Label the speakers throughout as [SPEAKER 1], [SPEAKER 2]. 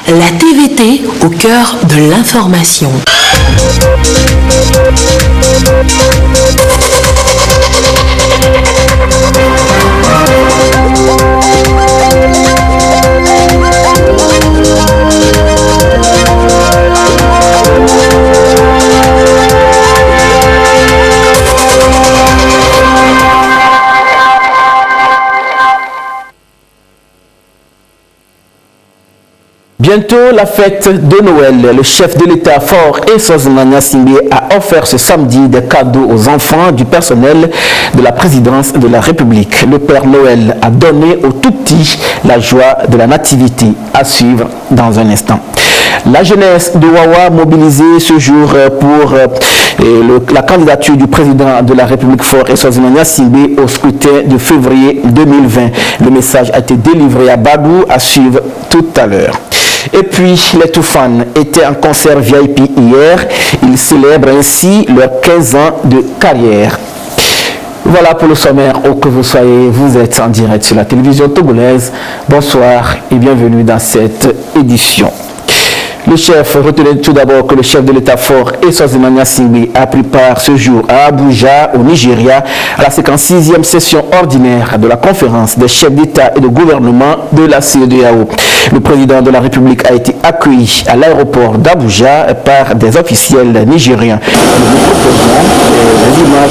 [SPEAKER 1] la TVT au cœur de l'information.
[SPEAKER 2] Bientôt la fête de Noël. Le chef de l'État Faure Eswazina Gnassingbé a offert ce samedi des cadeaux aux enfants du personnel de la présidence de la République. Le Père Noël a donné aux tout-petits la joie de la nativité. À suivre dans un instant. La jeunesse de Wawa mobilisée ce jour pour la candidature du président de la République Faure Eswazina Gnassingbé au scrutin de février 2020. Le message a été délivré à Badou, à suivre tout à l'heure. Et puis, les Toufan étaient en concert VIP hier. Ils célèbrent ainsi leurs 15 ans de carrière. Voilà pour le sommaire. Où que vous soyez, vous êtes en direct sur la télévision togolaise. Bonsoir et bienvenue dans cette édition. Le chef, retenez tout d'abord que le chef de l'État Faure Eswazina Gnassingbé a pris part ce jour à Abuja, au Nigeria, à la 56e session ordinaire de la conférence des chefs d'État et de gouvernement de la CEDEAO. Le président de la République a été accueilli à l'aéroport d'Abuja par des officiels nigériens. Nous vous proposons les images.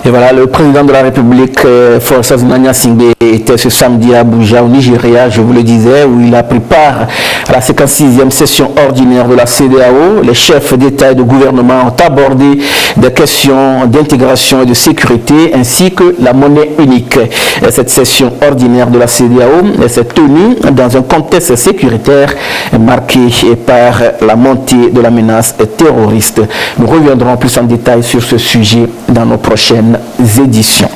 [SPEAKER 2] Et voilà, le président de la République, Faure Eswazina Gnassingbé, était ce samedi à Abuja, au Nigeria, je vous le disais, où il a pris part à la 56e session ordinaire de la CEDEAO. Les chefs d'État et de gouvernement ont abordé des questions d'intégration et de sécurité, ainsi que la monnaie unique. Et cette session ordinaire de la CEDEAO s'est tenue dans un contexte sécuritaire marqué par la montée de la menace terroriste. Nous reviendrons plus en détail sur ce sujet dans nos prochaines éditions.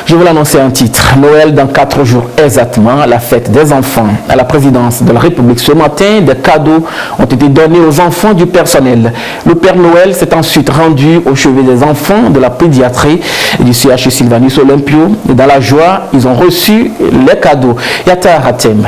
[SPEAKER 2] Je vous l'annonçais en titre. Noël dans 4 jours exactement, la fête des enfants. À la présidence de la République ce matin, des cadeaux ont été donnés aux enfants du personnel. Le Père Noël s'est ensuite rendu au chevet des enfants de la pédiatrie du CHU Sylvanus Olympio. Et dans la joie, ils ont reçu les cadeaux. Yata Hatem.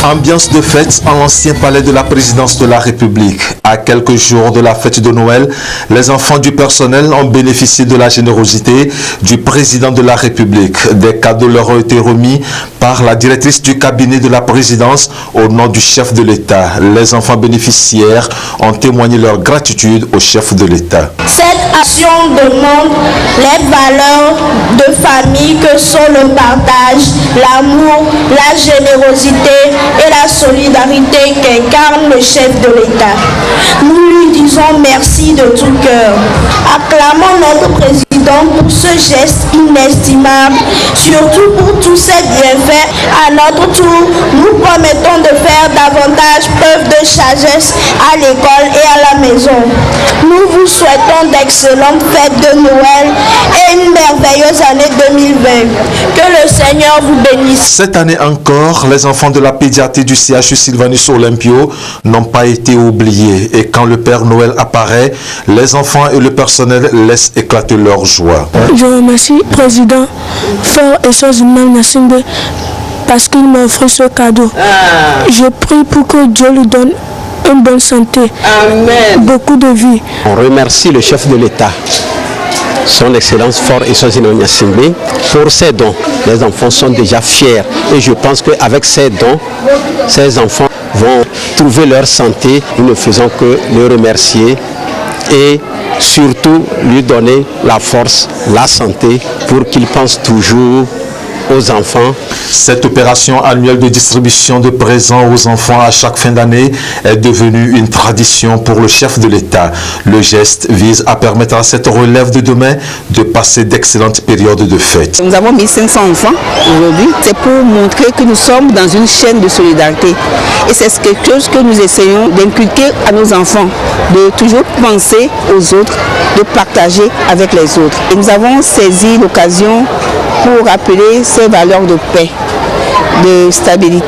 [SPEAKER 3] Ambiance de fête en l'ancien palais de la présidence de la République. À quelques jours de la fête de Noël, les enfants du personnel ont bénéficié de la générosité du président de la République. Des cadeaux leur ont été remis par la directrice du cabinet de la présidence au nom du chef de l'État. Les enfants bénéficiaires ont témoigné leur gratitude au chef de l'État.
[SPEAKER 4] Cette action demande les valeurs de famille que sont le partage, l'amour, la générosité et la solidarité qu'incarne le chef de l'État. Nous lui disons merci de tout cœur. Acclamons notre président pour ce geste inestimable, surtout pour tous ces bienfaits. À notre tour, nous promettons de faire davantage preuve de sagesse à l'école et à la maison. Nous vous souhaitons d'excellentes fêtes de Noël et une merveilleuse année 2020. Que le Seigneur vous bénisse.
[SPEAKER 3] Cette année encore, les enfants de la pédiatrie du CHU Sylvanus Olympio n'ont pas été oubliés. Et quand le Père Noël apparaît, les enfants et le personnel laissent éclater leur joie.
[SPEAKER 5] Je remercie le président Fort et Sozimam Nassimbe parce qu'il m'a offert ce cadeau. Je prie pour que Dieu lui donne une bonne santé, beaucoup de vie.
[SPEAKER 6] On remercie le chef de l'État, son Excellence Fort et Sozimam Nassimbe, pour ses dons. Les enfants sont déjà fiers et je pense qu'avec ces dons, ces enfants vont trouver leur santé. Nous ne faisons que le remercier et surtout lui donner la force, la santé pour qu'il pense toujours aux enfants.
[SPEAKER 3] Cette opération annuelle de distribution de présents aux enfants à chaque fin d'année est devenue une tradition pour le chef de l'État. Le geste vise à permettre à cette relève de demain de passer d'excellentes périodes de fête.
[SPEAKER 7] Nous avons 1500 enfants aujourd'hui. C'est pour montrer que nous sommes dans une chaîne de solidarité. Et c'est quelque chose que nous essayons d'inculquer à nos enfants, de toujours penser aux autres, de partager avec les autres. Et nous avons saisi l'occasion pour rappeler ces valeurs de paix, de stabilité,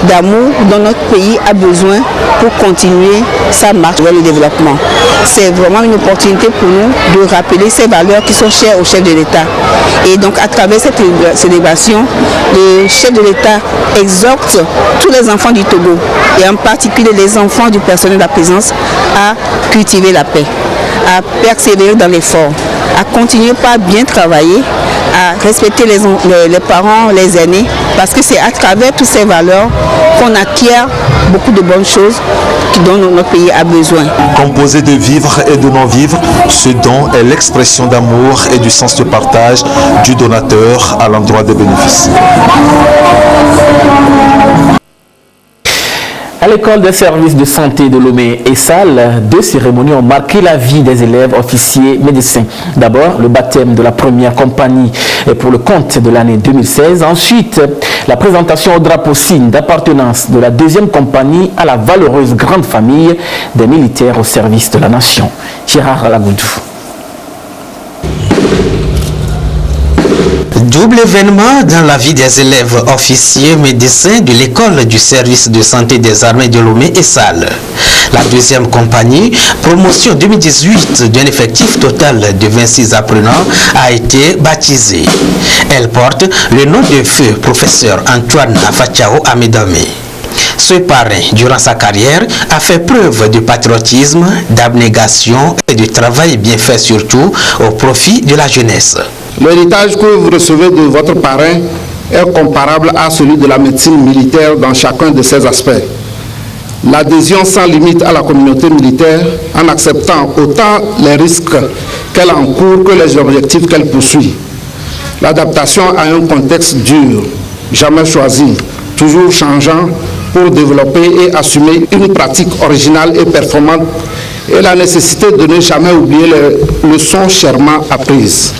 [SPEAKER 7] d'amour dont notre pays a besoin pour continuer sa marche vers le développement. C'est vraiment une opportunité pour nous de rappeler ces valeurs qui sont chères au chef de l'État. Et donc à travers cette célébration, le chef de l'État exhorte tous les enfants du Togo, et en particulier les enfants du personnel de la présence, à cultiver la paix, à persévérer dans l'effort, à continuer par bien travailler, à respecter les parents, les aînés, parce que c'est à travers toutes ces valeurs qu'on acquiert beaucoup de bonnes choses dont notre pays a besoin.
[SPEAKER 3] Composé de vivre et de non-vivre, ce don est l'expression d'amour et du sens de partage du donateur à l'endroit des bénéficiaires.
[SPEAKER 2] À l'école des services de santé de Lomé et Salles, 2 cérémonies ont marqué la vie des élèves officiers médecins. D'abord, le baptême de la première compagnie pour le compte de l'année 2016. Ensuite, la présentation au drapeau signe d'appartenance de la 2e compagnie à la valeureuse grande famille des militaires au service de la nation. Gérard Alagoudou.
[SPEAKER 8] Double événement dans la vie des élèves officiers médecins de l'école du service de santé des armées de Lomé et Salles. La 2e compagnie, promotion 2018 d'un effectif total de 26 apprenants, a été baptisée. Elle porte le nom de feu professeur Antoine Afachao Amedame. Ce parrain, durant sa carrière, a fait preuve de patriotisme, d'abnégation et de travail bien fait surtout au profit de la jeunesse.
[SPEAKER 9] L'héritage que vous recevez de votre parrain est comparable à celui de la médecine militaire dans chacun de ses aspects. L'adhésion sans limite à la communauté militaire en acceptant autant les risques qu'elle encourt que les objectifs qu'elle poursuit. L'adaptation à un contexte dur, jamais choisi, toujours changeant pour développer et assumer une pratique originale et performante et la nécessité de ne jamais oublier les leçons chèrement apprises.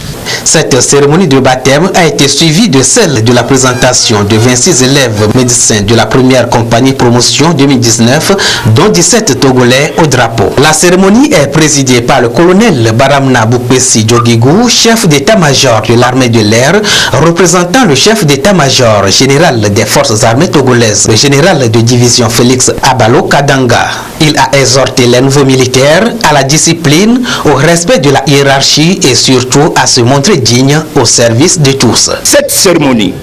[SPEAKER 8] Cette cérémonie de baptême a été suivie de celle de la présentation de 26 élèves médecins de la première compagnie promotion 2019, dont 17 Togolais au drapeau. La cérémonie est présidée par le colonel Baramna Boupessi Djogigou, chef d'état-major de l'armée de l'air, représentant le chef d'état-major général des forces armées togolaises, le général de division Félix Abalo Kadanga. Il a exhorté les nouveaux militaires à la discipline, au respect de la hiérarchie et surtout à se montrer digne au service de tous.
[SPEAKER 10] Cette cérémonie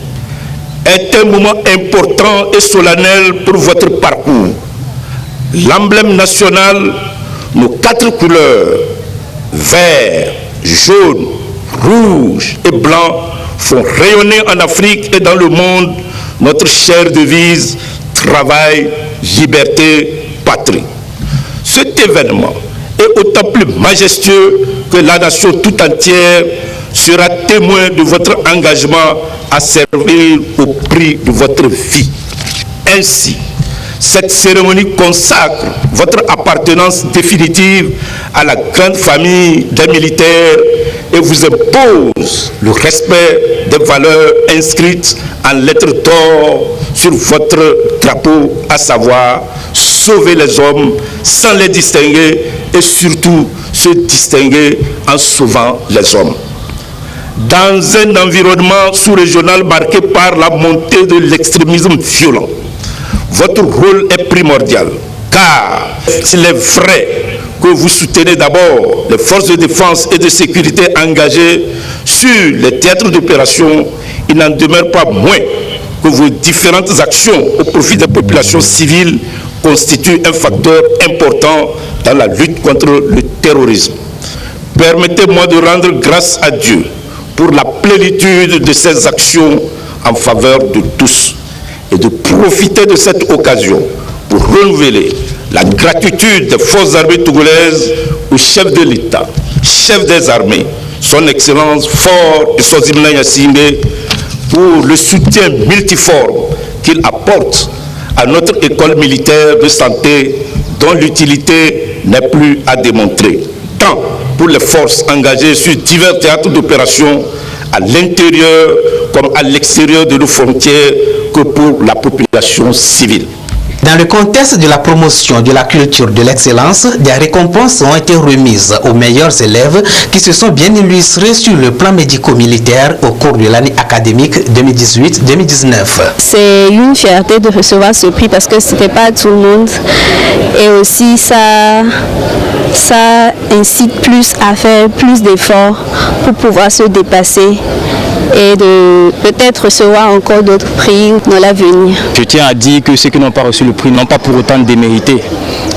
[SPEAKER 10] est un moment important et solennel pour votre parcours. L'emblème national, nos 4 couleurs, vert, jaune, rouge et blanc, font rayonner en Afrique et dans le monde notre chère devise travail, liberté, patrie. Cet événement est autant plus majestueux que la nation tout entière sera témoin de votre engagement à servir au prix de votre vie. Ainsi, cette cérémonie consacre votre appartenance définitive à la grande famille des militaires et vous impose le respect des valeurs inscrites en lettres d'or sur votre drapeau, à savoir sauver les hommes sans les distinguer et surtout se distinguer en sauvant les hommes. Dans un environnement sous-régional marqué par la montée de l'extrémisme violent, votre rôle est primordial, car s'il est vrai que vous soutenez d'abord les forces de défense et de sécurité engagées sur les théâtres d'opération, il n'en demeure pas moins que vos différentes actions au profit des populations civiles constituent un facteur important dans la lutte contre le terrorisme. Permettez-moi de rendre grâce à Dieu pour la plénitude de ces actions en faveur de tous et de profiter de cette occasion pour renouveler la gratitude des forces armées togolaises au chef de l'État, chef des armées, son Excellence Faure Eswazimana Gnassingbé, pour le soutien multiforme qu'il apporte à notre école militaire de santé dont l'utilité n'est plus à démontrer, tant pour les forces engagées sur divers théâtres d'opération à l'intérieur comme à l'extérieur de nos frontières que pour la population civile.
[SPEAKER 8] Dans le contexte de la promotion de la culture de l'excellence, des récompenses ont été remises aux meilleurs élèves qui se sont bien illustrés sur le plan médico-militaire au cours de l'année académique 2018-2019.
[SPEAKER 11] C'est une fierté de recevoir ce prix parce que ce n'était pas tout le monde et aussi ça incite plus à faire plus d'efforts pour pouvoir se dépasser et de peut-être recevoir encore d'autres prix dans l'avenir.
[SPEAKER 12] Je tiens à dire que ceux qui n'ont pas reçu le prix n'ont pas pour autant démérité.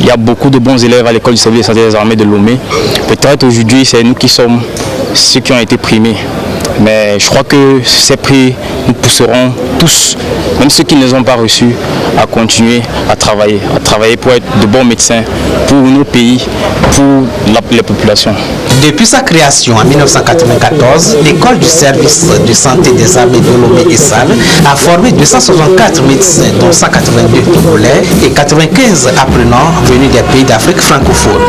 [SPEAKER 12] Il y a beaucoup de bons élèves à l'école du service de santé des armées de Lomé. Peut-être aujourd'hui c'est nous qui sommes ceux qui ont été primés. Mais je crois que ces prix nous pousseront tous, même ceux qui ne les ont pas reçus, à continuer à travailler pour être de bons médecins pour nos pays, pour les populations.
[SPEAKER 8] Depuis sa création en 1994, l'école du service de santé des armées de Lomé et Salles a formé 264 médecins, dont 182 Togolais et 95 apprenants venus des pays d'Afrique francophone.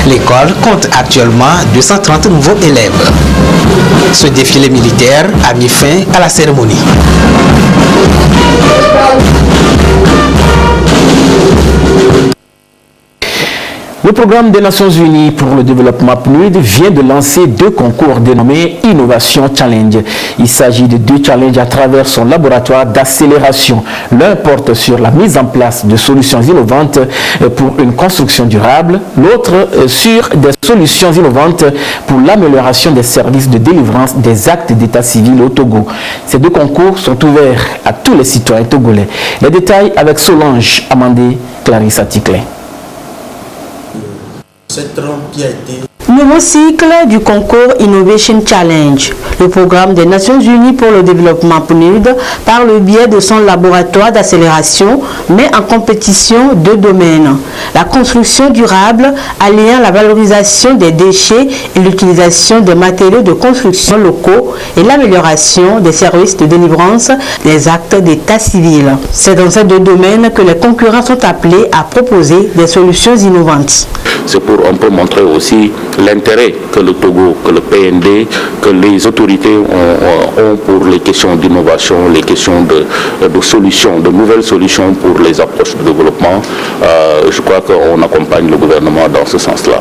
[SPEAKER 8] L'école compte actuellement 230 nouveaux élèves. Ce défilé militaire a mis fin à la cérémonie.
[SPEAKER 2] Le programme des Nations Unies pour le développement PNUD vient de lancer 2 concours dénommés Innovation Challenge. Il s'agit de 2 challenges à travers son laboratoire d'accélération. L'un porte sur la mise en place de solutions innovantes pour une construction durable, l'autre sur des solutions innovantes pour l'amélioration des services de délivrance des actes d'état civil au Togo. Ces 2 concours sont ouverts à tous les citoyens togolais. Les détails avec Solange Amandé, Clarisse Aticlin.
[SPEAKER 13] Nouveau cycle du concours Innovation Challenge. Le programme des Nations Unies pour le développement PNUD, par le biais de son laboratoire d'accélération, met en compétition 2 domaines. La construction durable, alliant la valorisation des déchets et l'utilisation des matériaux de construction locaux et l'amélioration des services de délivrance des actes d'état civil. C'est dans ces 2 domaines que les concurrents sont appelés à proposer des solutions innovantes.
[SPEAKER 14] C'est pour un peu montrer aussi l'intérêt que le Togo, que le PND, que les autorités ont pour les questions d'innovation, les questions de solutions, de nouvelles solutions pour les approches de développement. Je crois qu'on accompagne le gouvernement dans ce sens-là.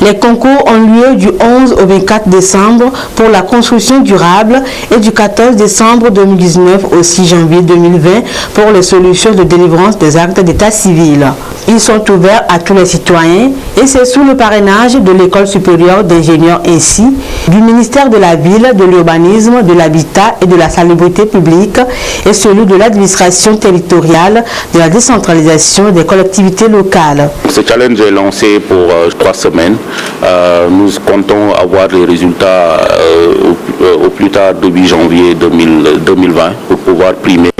[SPEAKER 13] Les concours ont lieu du 11 au 24 décembre pour la construction durable et du 14 décembre 2019 au 6 janvier 2020 pour les solutions de délivrance des actes d'état civil. Ils sont ouverts à tous les citoyens et c'est sous le parrainage de l'École supérieure d'ingénieurs ainsi, du ministère de la Ville, de l'Urbanisme, de l'Habitat et de la Salubrité publique et celui de l'administration territoriale, de la décentralisation des collectivités locales.
[SPEAKER 14] Ce challenge est lancé pour 3 semaines. Nous comptons avoir les résultats au plus tard début janvier 2020 pour pouvoir primer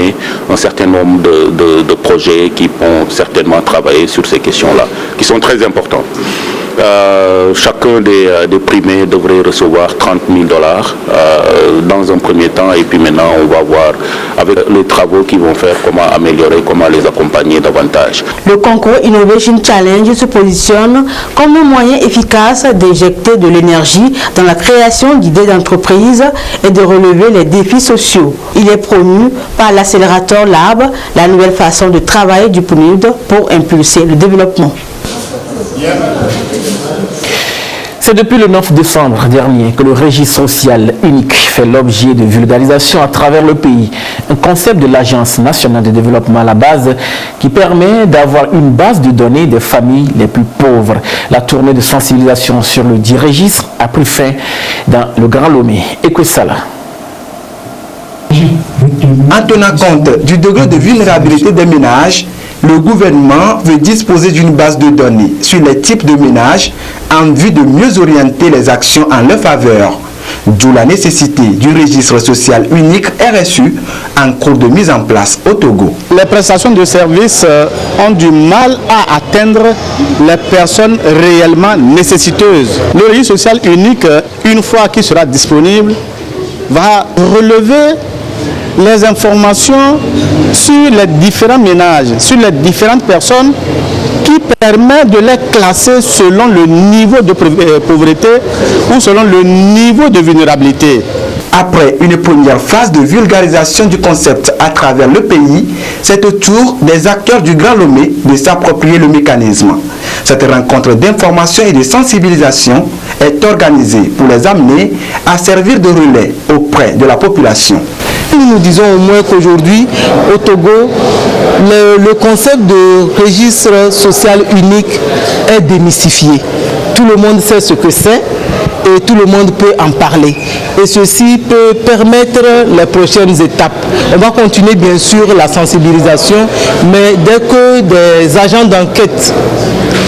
[SPEAKER 14] un certain nombre de projets qui vont certainement travailler sur ces questions-là, qui sont très importantes. chacun des primés devrait recevoir $30 000 dans un premier temps, et puis maintenant on va voir avec les travaux qu'ils vont faire comment améliorer, comment les accompagner davantage.
[SPEAKER 13] Le concours Innovation Challenge se positionne comme un moyen efficace d'injecter de l'énergie dans la création d'idées d'entreprise et de relever les défis sociaux. Il est promu par l'accélérateur Lab, la nouvelle façon de travailler du PNUD pour impulser le développement.
[SPEAKER 2] C'est depuis le 9 décembre dernier que le registre social unique fait l'objet de vulgarisation à travers le pays. Un concept de l'Agence nationale de développement à la base qui permet d'avoir une base de données des familles les plus pauvres. La tournée de sensibilisation sur le dit registre a pris fin dans le Grand Lomé. Ekwesala.
[SPEAKER 15] En tenant compte du degré de vulnérabilité des ménages, le gouvernement veut disposer d'une base de données sur les types de ménages en vue de mieux orienter les actions en leur faveur. D'où la nécessité du registre social unique RSU en cours de mise en place au Togo.
[SPEAKER 9] Les prestations de services ont du mal à atteindre les personnes réellement nécessiteuses. Le registre social unique, une fois qu'il sera disponible, va relever les informations sur les différents ménages, sur les différentes personnes, qui permet de les classer selon le niveau de pauvreté ou selon le niveau de vulnérabilité.
[SPEAKER 15] Après une première phase de vulgarisation du concept à travers le pays, c'est au tour des acteurs du Grand Lomé de s'approprier le mécanisme. Cette rencontre d'information et de sensibilisation est organisée pour les amener à servir de relais auprès de la population.
[SPEAKER 16] Nous disons au moins qu'aujourd'hui, au Togo, le concept de registre social unique est démystifié. Tout le monde sait ce que c'est et tout le monde peut en parler. Et ceci peut permettre les prochaines étapes. On va continuer bien sûr la sensibilisation, mais dès que des agents d'enquête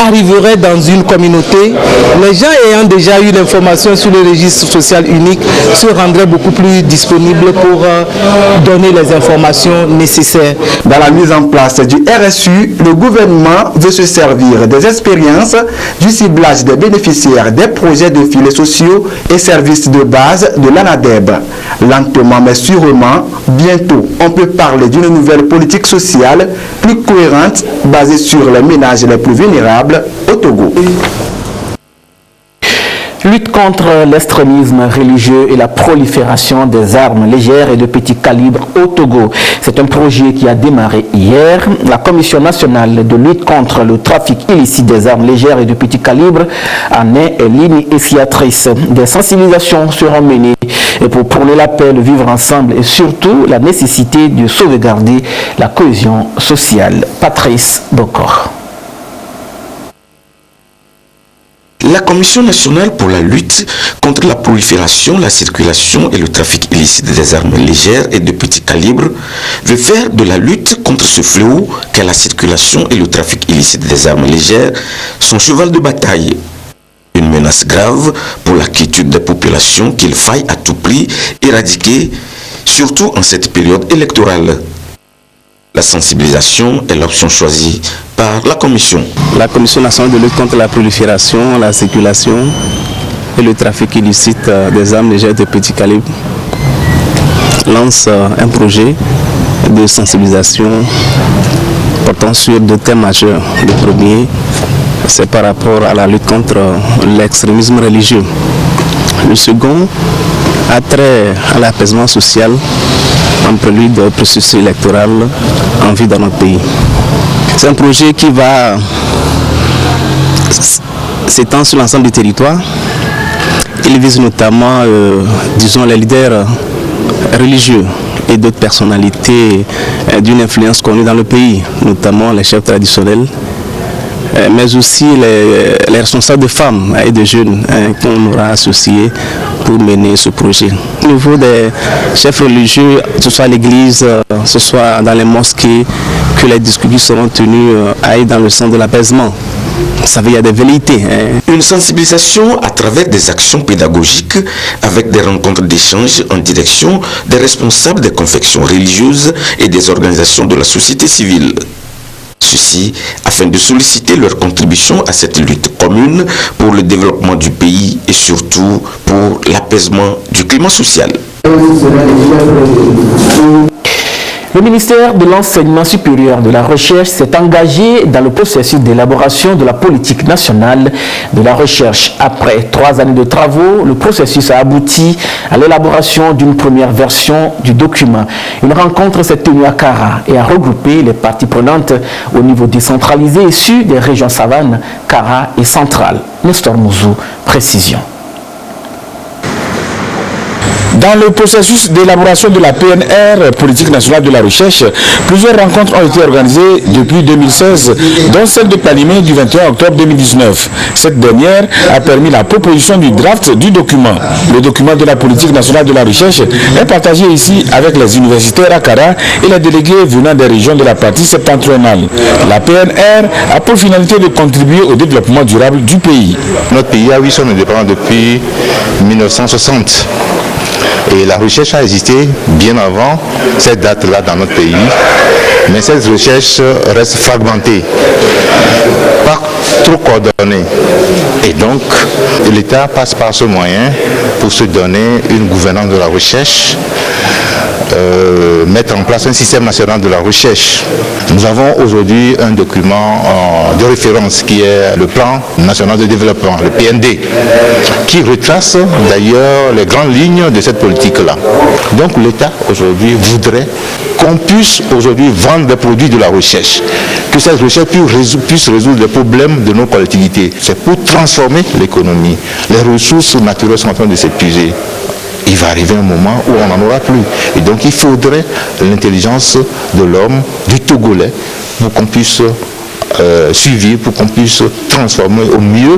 [SPEAKER 16] arriveraient dans une communauté, les gens ayant déjà eu l'information sur le registre social unique se rendraient beaucoup plus disponibles pour donner les informations nécessaires.
[SPEAKER 15] Dans la mise en place du RSU, le gouvernement veut se servir des expériences du ciblage des bénéficiaires des projets de filets sociaux et services de base de l'ANADEB. Lentement mais sûrement, bientôt, on peut parler d'une nouvelle politique sociale plus cohérente basée sur les ménages les plus vulnérables au Togo.
[SPEAKER 2] Lutte contre l'extrémisme religieux et la prolifération des armes légères et de petit calibre au Togo. C'est un projet qui a démarré hier. La Commission nationale de lutte contre le trafic illicite des armes légères et de petit calibre en est l'initiatrice. Des sensibilisations seront menées pour prôner la paix, le vivre ensemble et surtout la nécessité de sauvegarder la cohésion sociale. Patrice Bokor.
[SPEAKER 17] La Commission nationale pour la lutte contre la prolifération, la circulation et le trafic illicite des armes légères et de petit calibre veut faire de la lutte contre ce fléau qu'est la circulation et le trafic illicite des armes légères son cheval de bataille. Une menace grave pour la quiétude des populations qu'il faille à tout prix éradiquer, surtout en cette période électorale. La sensibilisation est l'option choisie par la Commission.
[SPEAKER 6] La Commission nationale de lutte contre la prolifération, la circulation et le trafic illicite des armes légères de petit calibre lance un projet de sensibilisation portant sur deux thèmes majeurs. Le premier, c'est par rapport à la lutte contre l'extrémisme religieux. Le second a trait à l'apaisement social en prélude au processus électoral en vue dans notre pays. C'est un projet qui va s'étendre sur l'ensemble du territoire. Il vise notamment, disons, les leaders religieux et d'autres personnalités d'une influence connue dans le pays, notamment les chefs traditionnels, mais aussi les responsables de femmes et de jeunes qu'on aura associés pour mener ce projet. Au niveau des chefs religieux, que ce soit à l'église, que ce soit dans les mosquées, que les discussions seront tenues aillent dans le sens de l'apaisement. Vous savez, il y a des velléités.
[SPEAKER 17] Une sensibilisation à travers des actions pédagogiques avec des rencontres d'échange en direction des responsables des confessions religieuses et des organisations de la société civile. Ceci afin de solliciter leur contribution à cette lutte commune pour le développement du pays et surtout pour l'apaisement du climat social.
[SPEAKER 2] Le ministère de l'Enseignement supérieur de la Recherche s'est engagé dans le processus d'élaboration de la politique nationale de la recherche. Après 3 années de travaux, le processus a abouti à l'élaboration d'une première version du document. Une rencontre s'est tenue à Kara et a regroupé les parties prenantes au niveau décentralisé issu des régions Savane, Kara et Centrale. Nestor Mouzou, précision.
[SPEAKER 18] Dans le processus d'élaboration de la PNR, Politique nationale de la recherche, plusieurs rencontres ont été organisées depuis 2016, dont celle de Palimé du 21 octobre 2019. Cette dernière a permis la proposition du draft du document. Le document de la Politique nationale de la recherche est partagé ici avec les universitaires à Kara et les délégués venant des régions de la partie septentrionale. La PNR a pour finalité de contribuer au développement durable du pays.
[SPEAKER 19] Notre pays a eu son indépendance depuis 1960. Et la recherche a existé bien avant cette date-là dans notre pays, mais cette recherche reste fragmentée, pas trop coordonnée. Et donc, l'État passe par ce moyen pour se donner une gouvernance de la recherche, mettre en place un système national de la recherche. Nous avons aujourd'hui un document de référence qui est le plan national de développement, le PND, qui retrace d'ailleurs les grandes lignes de cette politique-là. Donc l'État aujourd'hui voudrait qu'on puisse aujourd'hui vendre des produits de la recherche, que cette recherche puisse résoudre les problèmes de nos collectivités. C'est pour transformer l'économie. Les ressources naturelles sont en train de s'épuiser. Il va arriver un moment où on n'en aura plus. Et donc il faudrait l'intelligence de l'homme, du Togolais, pour qu'on puisse suivre, pour qu'on puisse transformer au mieux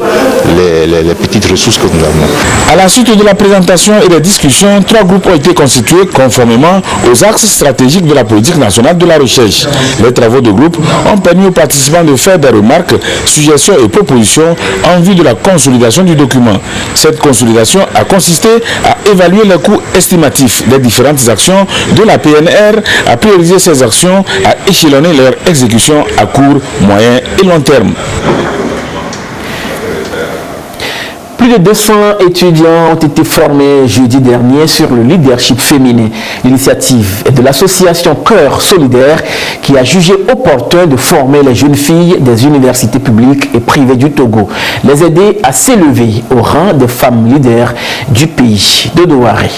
[SPEAKER 19] les petites ressources que nous avons.
[SPEAKER 18] À la suite de la présentation et des discussions, 3 groupes ont été constitués conformément aux axes stratégiques de la politique nationale de la recherche. Les travaux de groupe ont permis aux participants de faire des remarques, suggestions et propositions en vue de la consolidation du document. Cette consolidation a consisté à évaluer les coûts estimatifs des différentes actions de la PNR, à prioriser ces actions, à échelonner leur exécution à court, moyen et long terme.
[SPEAKER 2] Plus de 200 étudiants ont été formés jeudi dernier sur le leadership féminin. L'initiative est de l'association Cœur Solidaire qui a jugé opportun de former les jeunes filles des universités publiques et privées du Togo, les aider à s'élever au rang des femmes leaders du pays. De Douaré.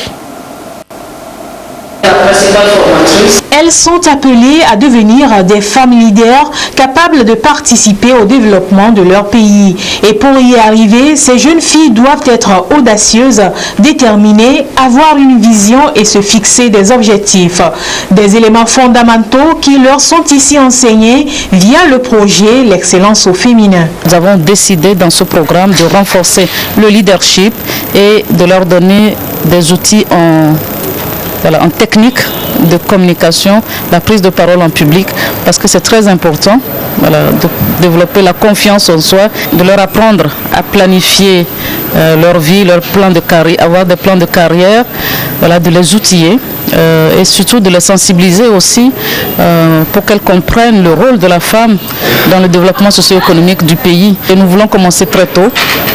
[SPEAKER 20] Elles sont appelées à devenir des femmes leaders capables de participer au développement de leur pays. Et pour y arriver, ces jeunes filles doivent être audacieuses, déterminées, avoir une vision et se fixer des objectifs. Des éléments fondamentaux qui leur sont ici enseignés via le projet L'excellence au féminin.
[SPEAKER 21] Nous avons décidé dans ce programme de renforcer le leadership et de leur donner des outils en technique de communication, la prise de parole en public, parce que c'est très important de développer la confiance en soi, de leur apprendre à planifier leur vie, leur plan de carrière, avoir des plans de carrière, de les outiller et surtout de les sensibiliser aussi pour qu'elles comprennent le rôle de la femme dans le développement socio-économique du pays. Et nous voulons commencer très tôt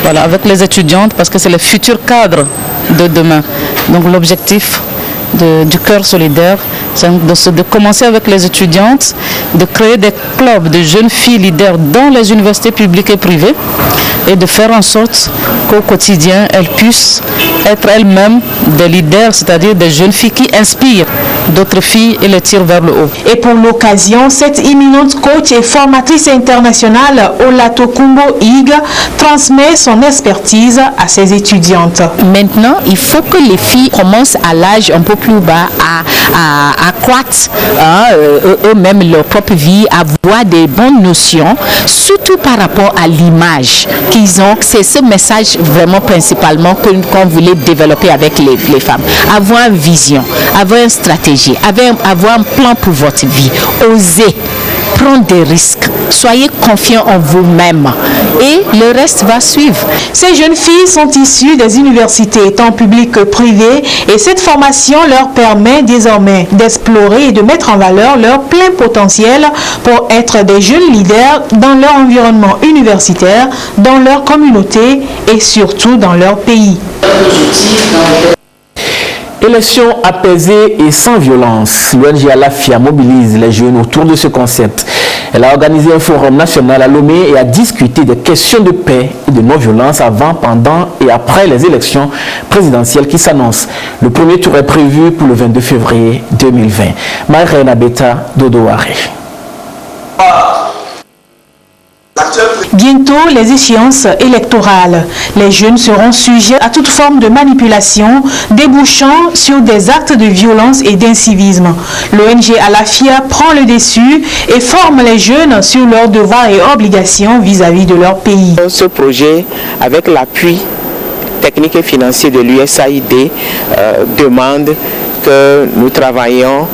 [SPEAKER 21] avec les étudiantes parce que c'est les futurs cadres de demain. Donc l'objectif du Cœur Solidaire, c'est de commencer avec les étudiantes, de créer des clubs de jeunes filles leaders dans les universités publiques et privées et de faire en sorte qu'au quotidien, elles puissent être elles-mêmes des leaders, c'est-à-dire des jeunes filles qui inspirent d'autres filles et les tirent vers le haut.
[SPEAKER 20] Et pour l'occasion, cette éminente coach et formatrice internationale, Olato Kumbo Ig, transmet son expertise à ses étudiantes.
[SPEAKER 22] Maintenant, il faut que les filles commencent à l'âge un peu plus bas à croître eux-mêmes leur propre vie, à avoir des bonnes notions, surtout par rapport à l'image qu'ils ont. C'est ce message vraiment principalement qu'on voulait développer avec les femmes. Avoir une vision, avoir une stratégie, avoir un plan pour votre vie, oser prendre des risques, soyez confiants en vous-même et le reste va suivre.
[SPEAKER 20] Ces jeunes filles sont issues des universités, tant publiques que privées, et cette formation leur permet désormais d'explorer et de mettre en valeur leur plein potentiel pour être des jeunes leaders dans leur environnement universitaire, dans leur communauté et surtout dans leur pays.
[SPEAKER 2] Élection apaisée et sans violence. L'ONG Alafia mobilise les jeunes autour de ce concept. Elle a organisé un forum national à Lomé et a discuté des questions de paix et de non-violence avant, pendant et après les élections présidentielles qui s'annoncent. Le premier tour est prévu pour le 22 février 2020. Maïrena Beta Dodouare.
[SPEAKER 20] Bientôt les échéances électorales. Les jeunes seront sujets à toute forme de manipulation, débouchant sur des actes de violence et d'incivisme. L'ONG Alafia prend le dessus et forme les jeunes sur leurs devoirs et obligations vis-à-vis de leur pays.
[SPEAKER 1] Ce projet, avec l'appui technique et financier de l'USAID, demande que nous travaillions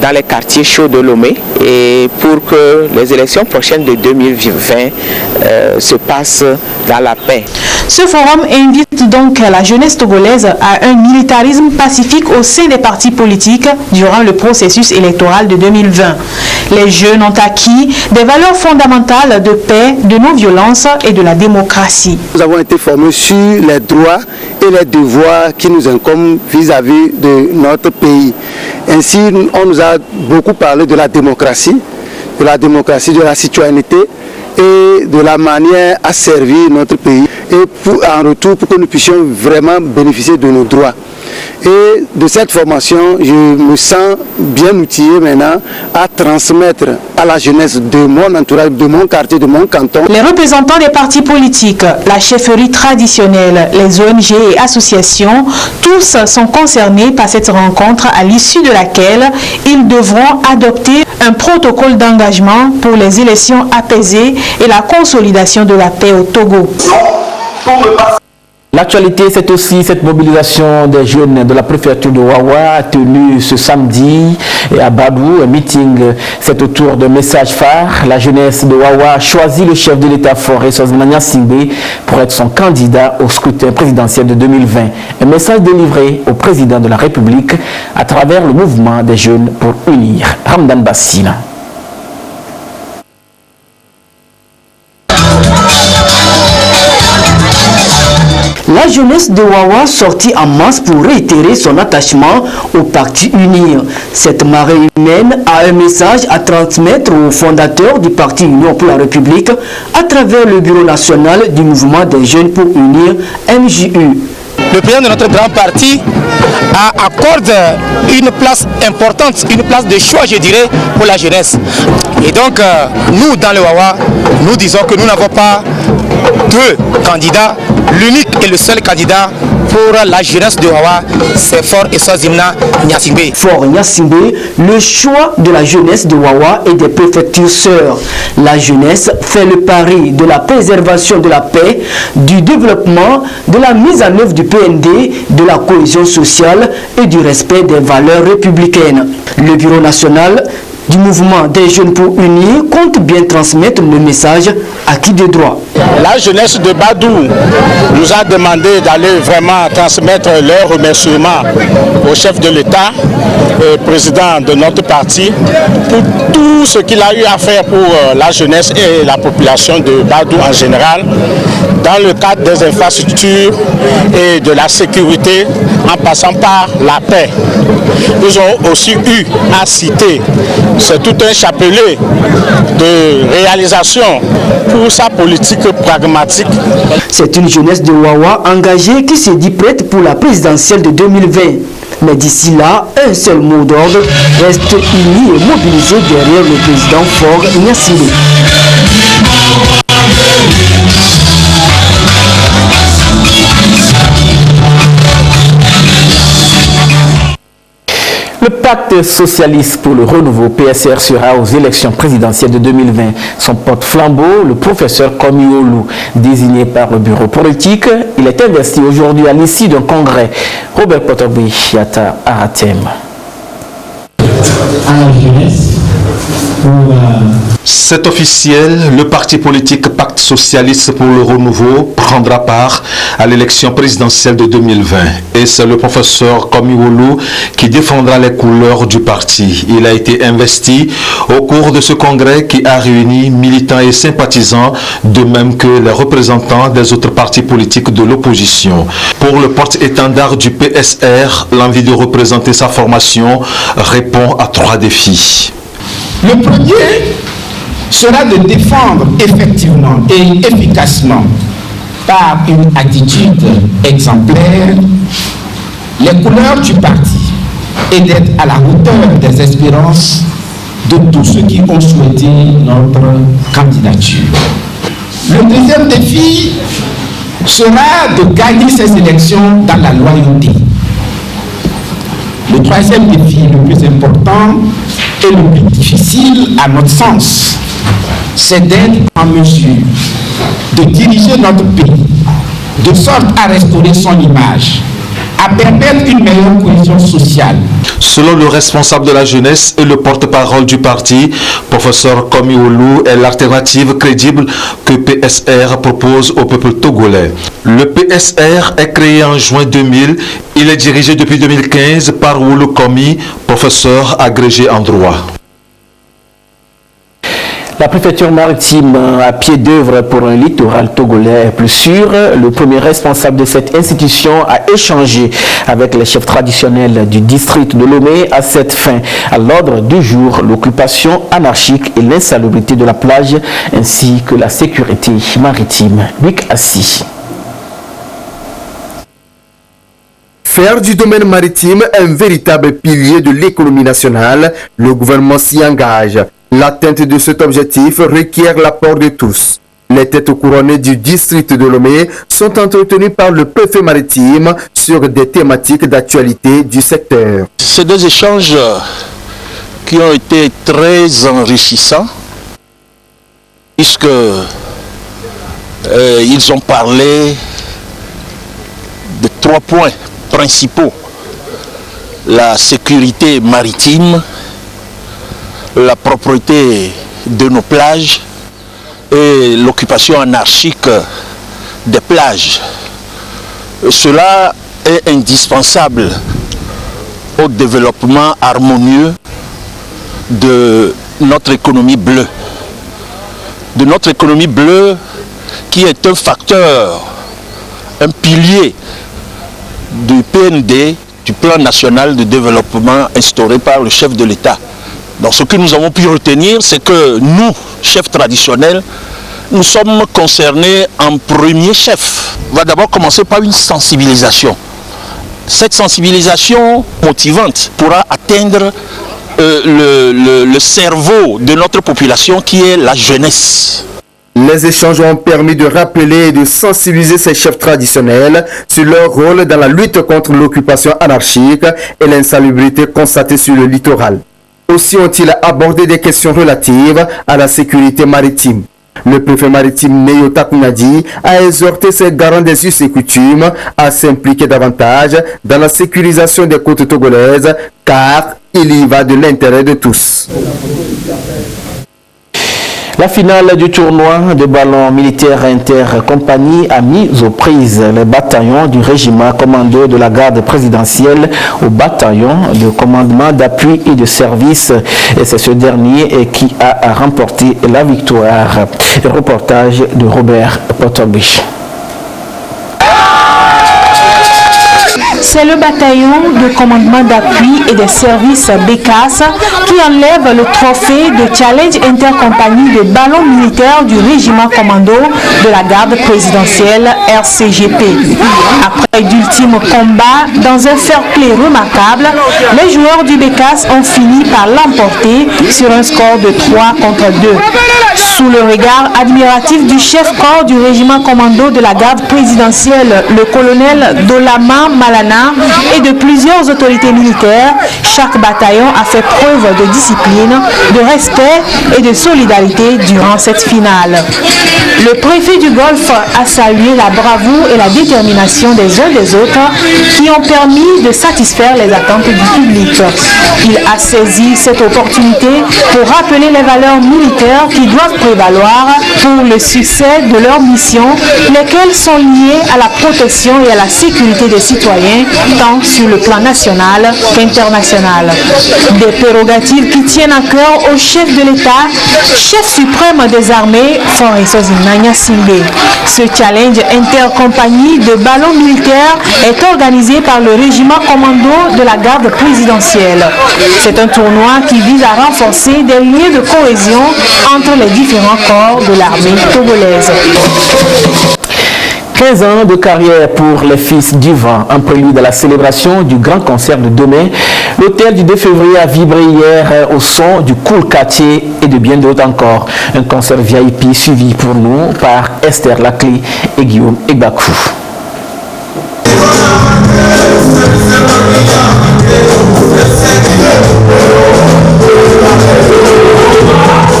[SPEAKER 1] dans les quartiers chauds de Lomé et pour que les élections prochaines de 2020 se passent dans la paix.
[SPEAKER 20] Ce forum invite donc la jeunesse togolaise à un militarisme pacifique au sein des partis politiques durant le processus électoral de 2020. Les jeunes ont acquis des valeurs fondamentales de paix, de non-violence et de la démocratie.
[SPEAKER 4] Nous avons été formés sur les droits et les devoirs qui nous incombent vis-à-vis de notre pays. Ainsi, on nous a beaucoup parlé de la démocratie, de la citoyenneté et de la manière à servir notre pays et en retour pour que nous puissions vraiment bénéficier de nos droits. Et de cette formation, je me sens bien outillé maintenant à transmettre à la jeunesse de mon entourage, de mon quartier, de mon canton.
[SPEAKER 20] Les représentants des partis politiques, la chefferie traditionnelle, les ONG et associations, tous sont concernés par cette rencontre à l'issue de laquelle ils devront adopter un protocole d'engagement pour les élections apaisées et la consolidation de la paix au Togo.
[SPEAKER 2] L'actualité, c'est aussi cette mobilisation des jeunes de la préfecture de Wawa tenue ce samedi à Badou. Un meeting, c'est autour d'un message phare. La jeunesse de Wawa choisit le chef de l'État fort Eswazina Singbe pour être son candidat au scrutin présidentiel de 2020. Un message délivré au président de la République à travers le mouvement des jeunes pour unir. Ramdan Bassina.
[SPEAKER 23] La jeunesse de Wawa sortit en masse pour réitérer son attachement au parti Unir. Cette marée humaine a un message à transmettre aux fondateurs du parti Union pour la République à travers le bureau national du mouvement des jeunes pour unir, MJU.
[SPEAKER 24] Le président de notre grand parti accorde une place importante, une place de choix, je dirais, pour la jeunesse. Et donc, nous, dans le Wawa, nous disons que nous n'avons pas deux candidats. L'unique et le seul candidat pour la jeunesse de Wawa, c'est Fort Eswazina Singbe.
[SPEAKER 23] Fort Singbe, le choix de la jeunesse de Wawa et des préfectures sœurs. La jeunesse fait le pari de la préservation de la paix, du développement, de la mise en œuvre du PND, de la cohésion sociale et du respect des valeurs républicaines. Le bureau national du mouvement des jeunes pour unir compte bien transmettre le message acquis de droit.
[SPEAKER 24] La jeunesse de Badou nous a demandé d'aller vraiment transmettre leurs remerciements au chef de l'État, président de notre parti, pour tout ce qu'il a eu à faire pour la jeunesse et la population de Badou en général, dans le cadre des infrastructures et de la sécurité, en passant par la paix. Ils ont aussi eu à citer, c'est tout un chapelet de réalisation pour sa politique pragmatique.
[SPEAKER 23] C'est une jeunesse de Wawa engagée qui se dit prête pour la présidentielle de 2020. Mais d'ici là, un seul mot d'ordre, reste uni et mobilisé derrière le président Fort Singbe.
[SPEAKER 2] Le pacte socialiste pour le renouveau PSR sera aux élections présidentielles de 2020. Son porte-flambeau, le professeur Komiolu, désigné par le bureau politique, il est investi aujourd'hui à l'issue d'un congrès. Robert Potobi Yata Aratem.
[SPEAKER 25] À la jeunesse,
[SPEAKER 3] C'est officiel, le parti politique Pacte Socialiste pour le Renouveau prendra part à l'élection présidentielle de 2020. Et c'est le professeur Komi Wolu qui défendra les couleurs du parti. Il a été investi au cours de ce congrès qui a réuni militants et sympathisants, de même que les représentants des autres partis politiques de l'opposition. Pour le porte-étendard du PSR, l'envie de représenter sa formation répond à 3 défis.
[SPEAKER 5] Le premier sera de défendre effectivement et efficacement par une attitude exemplaire les couleurs du parti et d'être à la hauteur des espérances de tous ceux qui ont souhaité notre candidature. Le deuxième défi sera de gagner ces élections dans la loyauté. Le troisième défi, le plus important et le plus difficile à notre sens, c'est d'être en mesure de diriger notre pays de sorte à restaurer son image, à permettre une meilleure cohésion sociale.
[SPEAKER 3] Selon le responsable de la jeunesse et le porte-parole du parti, professeur Komi Wolu, est l'alternative crédible que PSR propose au peuple togolais. Le PSR est créé en juin 2000. Il est dirigé depuis 2015 par Wolu Komi, professeur agrégé en droit.
[SPEAKER 2] La préfecture maritime à pied d'œuvre pour un littoral togolais est plus sûr. Le premier responsable de cette institution a échangé avec les chefs traditionnels du district de Lomé à cette fin. À l'ordre du jour, l'occupation anarchique et l'insalubrité de la plage ainsi que la sécurité maritime. Luc Assis.
[SPEAKER 7] Faire du domaine maritime un véritable pilier de l'économie nationale, le gouvernement s'y engage. L'atteinte de cet objectif requiert l'apport de tous. Les têtes couronnées du district de Lomé sont entretenues par le préfet maritime sur des thématiques d'actualité du secteur.
[SPEAKER 10] Ces deux échanges qui ont été très enrichissants, puisque ils ont parlé de 3 points principaux: la sécurité maritime, la propreté de nos plages et l'occupation anarchique des plages. Cela est indispensable au développement harmonieux de notre économie bleue. De notre économie bleue qui est un facteur, un pilier du PND, du plan national de développement instauré par le chef de l'État. Donc ce que nous avons pu retenir, c'est que nous, chefs traditionnels, nous sommes concernés en premier chef. On va d'abord commencer par une sensibilisation. Cette sensibilisation motivante pourra atteindre le cerveau de notre population qui est la jeunesse.
[SPEAKER 7] Les échanges ont permis de rappeler et de sensibiliser ces chefs traditionnels sur leur rôle dans la lutte contre l'occupation anarchique et l'insalubrité constatée sur le littoral. Aussi ont-ils abordé des questions relatives à la sécurité maritime. Le préfet maritime Neyota Kunadi a exhorté ses garants des us et coutumes à s'impliquer davantage dans la sécurisation des côtes togolaises car il y va de l'intérêt de tous.
[SPEAKER 2] La finale du tournoi de ballon militaire intercompagnie a mis aux prises les bataillons du régiment commando de la garde présidentielle au bataillon de commandement d'appui et de service. Et c'est ce dernier qui a remporté la victoire. Le reportage de Robert Potobich.
[SPEAKER 20] C'est le bataillon de commandement d'appui et de services BECAS qui enlève le trophée de challenge intercompagnie de ballon militaire du régiment commando de la garde présidentielle RCGP. Après d'ultimes combats dans un fair play remarquable, les joueurs du BECAS ont fini par l'emporter sur un score de 3-2. Sous le regard admiratif du chef corps du régiment commando de la garde présidentielle, le colonel Dolama Malana, Sénat et de plusieurs autorités militaires, chaque bataillon a fait preuve de discipline, de respect et de solidarité durant cette finale. Le préfet du Golfe a salué la bravoure et la détermination des uns des autres qui ont permis de satisfaire les attentes du public. Il a saisi cette opportunité pour rappeler les valeurs militaires qui doivent prévaloir pour le succès de leur mission, lesquelles sont liées à la protection et à la sécurité des citoyens, tant sur le plan national qu'international. Des prérogatives qui tiennent à cœur au chef de l'État, chef suprême des armées, Faure Sozimnanya Simbé. Ce challenge intercompagnie de ballons militaires est organisé par le régiment commando de la garde présidentielle. C'est un tournoi qui vise à renforcer des liens de cohésion entre les différents corps de l'armée togolaise.
[SPEAKER 2] 15 ans de carrière pour les Fils du Vent, en prélude à la célébration du grand concert de demain. L'hôtel du 2 février a vibré hier au son du Cool Quartier et de bien d'autres encore. Un concert VIP suivi pour nous par Esther Laclé et Guillaume Egbakou.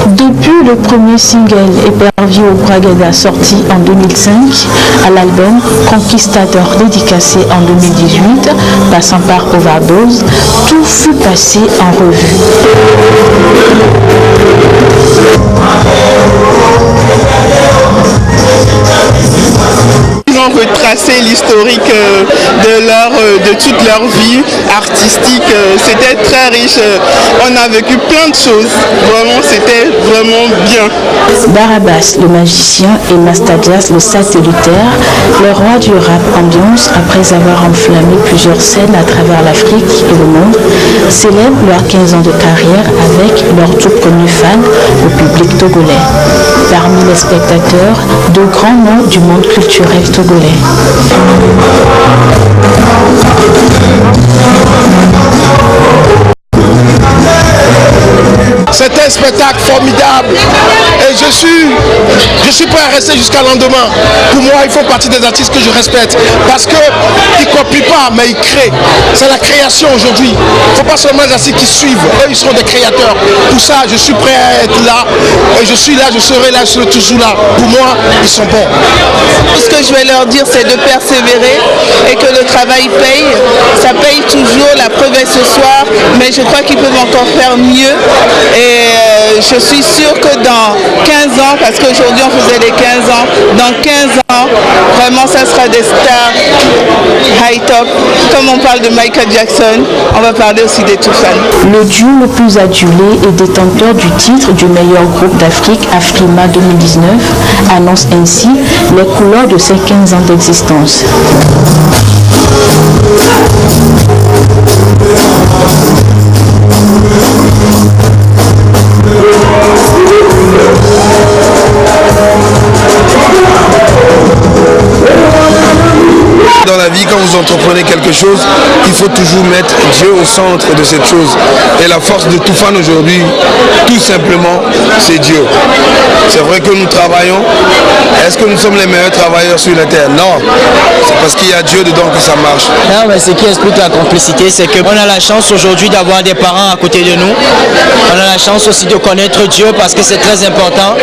[SPEAKER 20] Depuis le premier single Épervier au Bragada sorti en 2005 à l'album Conquistador dédicacé en 2018, passant par Overdose, tout fut passé en revue.
[SPEAKER 8] Ils ont retracé l'historique de toute leur vie artistique. C'était très riche. On a vécu plein de choses. Vraiment, c'était vraiment bien.
[SPEAKER 20] Barabas, le magicien, et Mastadias, le satellitaire, le roi du rap ambiance, après avoir enflammé plusieurs scènes à travers l'Afrique et le monde, célèbrent leurs 15 ans de carrière avec leurs tout premiers fans, le public togolais. Parmi les spectateurs, de grands noms du monde culturel togolais.
[SPEAKER 11] C'était un spectacle formidable et je suis prêt à rester jusqu'à le lendemain. Pour moi, ils font partie des artistes que je respecte parce qu'ils ne copient pas, mais ils créent. C'est la création aujourd'hui. Il ne faut pas seulement des artistes qui suivent, eux ils seront des créateurs. Pour ça, je suis prêt à être là et je suis là, je serai là, je serai toujours là. Pour moi, ils sont bons.
[SPEAKER 8] Tout ce que je vais leur dire, c'est de persévérer et que le travail paye. Ça paye toujours, la preuve est ce soir, mais je crois qu'ils peuvent encore faire mieux. Et je suis sûre que dans 15 ans, parce qu'aujourd'hui on faisait les 15 ans, dans 15 ans, vraiment ça sera des stars high top. Comme on parle de Michael Jackson, on va parler aussi des Toufan.
[SPEAKER 20] Le duo le plus adulé et détenteur du titre du meilleur groupe d'Afrique, Afrima 2019, annonce ainsi les couleurs de ses 15 ans d'existence.
[SPEAKER 11] Dans la vie, quand vous entreprenez quelque chose, il faut toujours mettre Dieu au centre de cette chose. Et la force de Toufan aujourd'hui, tout simplement, c'est Dieu. C'est vrai que nous travaillons. Est-ce que nous sommes les meilleurs travailleurs sur la terre? Non. C'est parce qu'il y a Dieu dedans que ça marche.
[SPEAKER 12] Non, mais ce qui explique la complicité, c'est qu'on a la chance aujourd'hui d'avoir des parents à côté de nous. On a la chance aussi de connaître Dieu parce que c'est très important.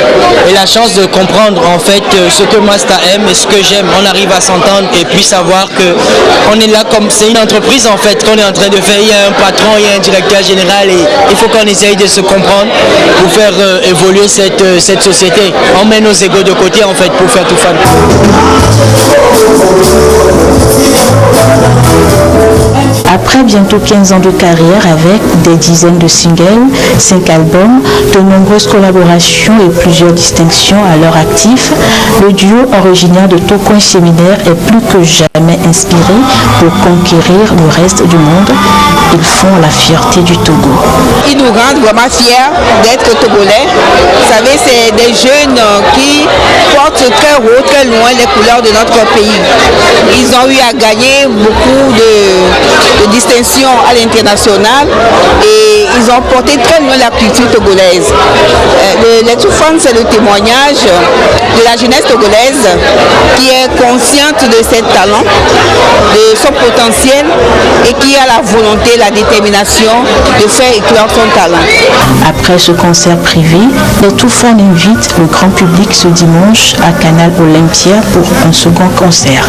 [SPEAKER 12] Et la chance de comprendre en fait ce que Masta aime et ce que j'aime. On arrive à s'entendre et puis savoir qu'on est là comme c'est une entreprise en fait qu'on est en train de faire. Il y a un patron, il y a un directeur général et il faut qu'on essaye de se comprendre pour faire évoluer cette société. On met nos égos de côté en fait pour faire tout fan.
[SPEAKER 20] Après bientôt 15 ans de carrière avec des dizaines de singles, 5 albums, de nombreuses collaborations et plusieurs distinctions à leur actif, le duo originaire de Tokoin Séminaire est plus que jamais inspiré pour conquérir le reste du monde. Ils font la fierté du Togo.
[SPEAKER 14] Ils nous rendent vraiment fiers d'être togolais. Vous savez, c'est des jeunes qui portent très haut, très loin les couleurs de notre pays. Ils ont eu à gagner beaucoup de distinctions à l'international et ils ont porté très loin la culture togolaise. Les Toufan, c'est le témoignage de la jeunesse togolaise qui est consciente de ses talents, de son potentiel et qui a la volonté, la détermination de faire éclore son talent.
[SPEAKER 9] Après ce concert privé, les Toufan invitent le grand public ce dimanche à Canal Olympia pour un second concert.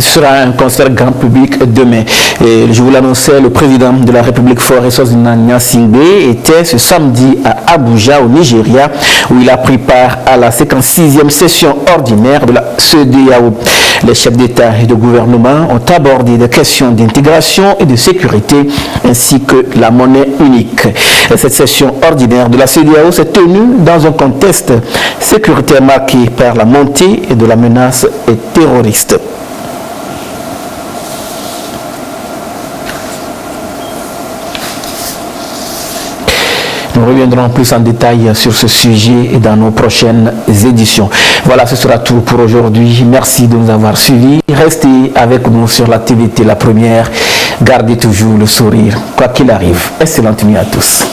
[SPEAKER 2] Ce sera un concert grand public demain. Et je vous l'annonçais, le président de la République Faure Eswazina Gnassingbé était ce samedi à Abuja, au Nigeria, où il a pris part à la 56e session ordinaire de la CEDEAO. Les chefs d'État et de gouvernement ont abordé des questions d'intégration et de sécurité, ainsi que la monnaie unique. Et cette session ordinaire de la CEDEAO s'est tenue dans un contexte sécuritaire marqué par la montée de la menace terroriste. Nous reviendrons plus en détail sur ce sujet dans nos prochaines éditions. Voilà, ce sera tout pour aujourd'hui. Merci de nous avoir suivis. Restez avec nous sur la TVT, la première. Gardez toujours le sourire, quoi qu'il arrive. Excellente nuit à tous.